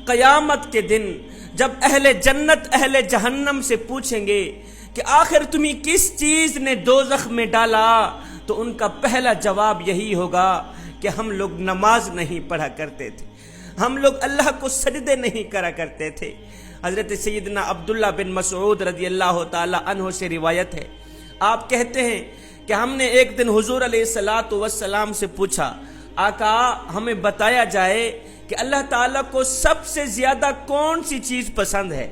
قیامت کے دن جب اہل جنت اہل جہنم سے پوچھیں گے کہ آخر تمہیں کس چیز نے دوزخ میں ڈالا، تو ان کا پہلا جواب یہی ہوگا کہ ہم لوگ نماز نہیں پڑھا کرتے تھے، ہم لوگ اللہ کو سجدے نہیں کرا کرتے تھے۔ حضرت سیدنا عبداللہ بن مسعود رضی اللہ تعالی عنہ سے روایت ہے، آپ کہتے ہیں کہ ہم نے ایک دن حضور علیہ السلام سے پوچھا، آقا ہمیں بتایا جائے کہ اللہ تعالیٰ کو سب سے زیادہ کون سی چیز پسند ہے،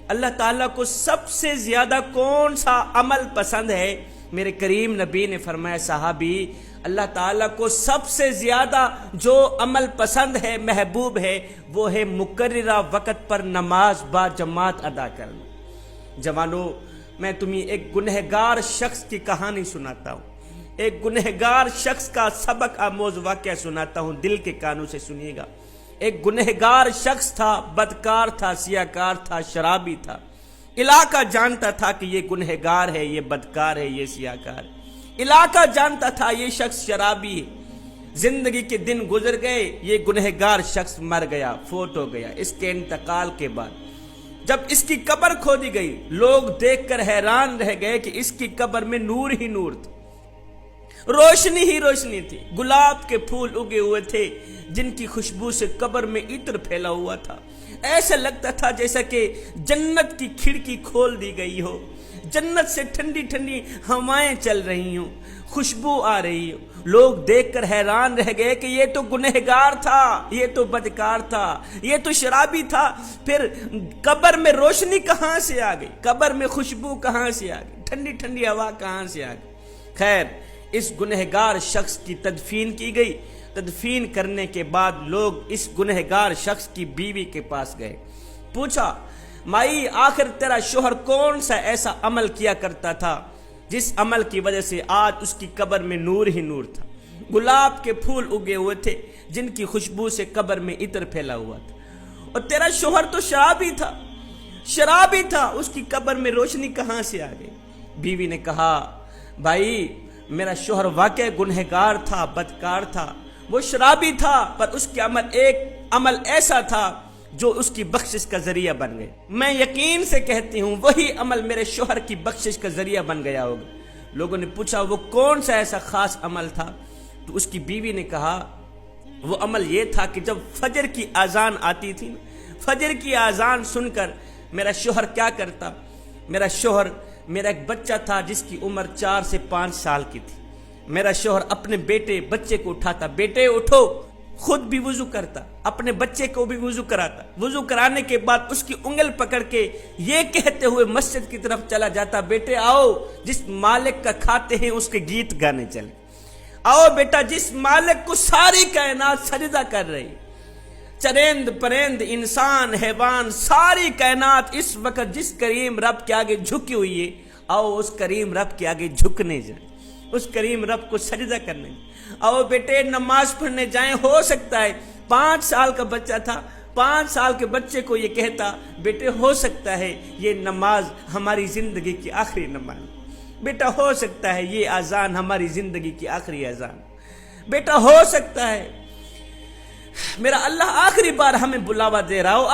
اللہ تعالیٰ کو سب سے زیادہ کون سا عمل پسند ہے؟ میرے کریم نبی نے فرمایا، صحابی، اللہ تعالیٰ کو سب سے زیادہ جو عمل پسند ہے، محبوب ہے، وہ ہے مقررہ وقت پر نماز با جماعت ادا کرنا۔ جوانو، میں تمہیں ایک گنہگار شخص کی کہانی سناتا ہوں، ایک گنہگار شخص کا سبق آموز واقعہ سناتا ہوں، دل کے کانوں سے سنیے گا۔ ایک گنہگار شخص تھا، بدکار تھا، سیاکار تھا، شرابی تھا۔ علاقہ جانتا تھا کہ یہ گنہگار ہے، یہ بدکار ہے، یہ سیاکار ہے۔ علاقہ جانتا تھا یہ شخص شرابی ہے۔ زندگی کے دن گزر گئے، یہ گنہگار شخص مر گیا، فوت ہو گیا۔ اس کے انتقال کے بعد جب اس کی قبر کھودی گئی، لوگ دیکھ کر حیران رہ گئے کہ اس کی قبر میں نور ہی نور تھا، روشنی ہی روشنی تھی۔ گلاب کے پھول اگے ہوئے تھے جن کی خوشبو سے قبر میں عطر پھیلا ہوا تھا۔ ایسا لگتا تھا جیسا کہ جنت کی کھڑکی کھول دی گئی ہو، جنت سے ٹھنڈی ٹھنڈی ہوائیں چل رہی ہوں، خوشبو آ رہی ہو۔ لوگ دیکھ کر حیران رہ گئے کہ یہ تو گنہگار تھا، یہ تو بدکار تھا، یہ تو شرابی تھا، پھر قبر میں روشنی کہاں سے آ گئی، قبر میں خوشبو کہاں سے آ گئی، ٹھنڈی ٹھنڈی ہوا کہاں سے آ گئی۔ خیر، اس گنہگار شخص کی تدفین کی گئی۔ تدفین کرنے کے بعد لوگ اس گنہگار شخص کی بیوی کے پاس گئے، پوچھا، مائی آخر تیرا شوہر کون سا ایسا عمل کیا کرتا تھا جس عمل کی وجہ سے آج اس کی قبر میں نور ہی نور تھا، گلاب کے پھول اگے ہوئے تھے جن کی خوشبو سے قبر میں عطر پھیلا ہوا تھا، اور تیرا شوہر تو شرابی تھا، شرابی تھا، اس کی قبر میں روشنی کہاں سے آ گئی؟ بیوی نے کہا، بھائی میرا شوہر واقع گنہگار تھا، بدکار تھا، وہ شرابی تھا، پر اس کے ایک عمل ایسا تھا جو اس کی بخشش کا ذریعہ بن گئے۔ میں یقین سے کہتی ہوں وہی عمل میرے شوہر کی بخشش کا ذریعہ بن گیا ہوگا۔ لوگوں نے پوچھا وہ کون سا ایسا خاص عمل تھا؟ تو اس کی بیوی نے کہا وہ عمل یہ تھا کہ جب فجر کی اذان آتی تھی، فجر کی اذان سن کر میرا شوہر کیا کرتا، میرا ایک بچہ تھا جس کی عمر 4 سے 5 سال کی تھی، میرا شوہر اپنے بچے کو اٹھاتا، بیٹے اٹھو، خود بھی وضو کرتا، اپنے بچے کو بھی وضو کراتا، وضو کرانے کے بعد اس کی انگل پکڑ کے یہ کہتے ہوئے مسجد کی طرف چلا جاتا، بیٹے آؤ جس مالک کا کھاتے ہیں اس کے گیت گانے چلے، آؤ بیٹا جس مالک کو ساری کائنات سجدہ کر رہی، چرند پرند انسان حیوان ساری کائنات اس وقت جس کریم رب کے آگے جھکی ہوئی ہے، آؤ اس کریم رب کے آگے جھکنے جائیں، اس کریم رب کو سجدہ کرنے جائیں، آؤ بیٹے نماز پڑھنے جائیں۔ ہو سکتا ہے 5 سال کا بچہ تھا، 5 سال کے بچے کو یہ کہتا، بیٹے ہو سکتا ہے یہ نماز ہماری زندگی کی آخری نماز، بیٹا ہو سکتا ہے یہ اذان ہماری زندگی کی آخری اذان، بیٹا ہو سکتا ہے میرا اللہ آخری بار ہمیں بلاوا دے رہا ہو،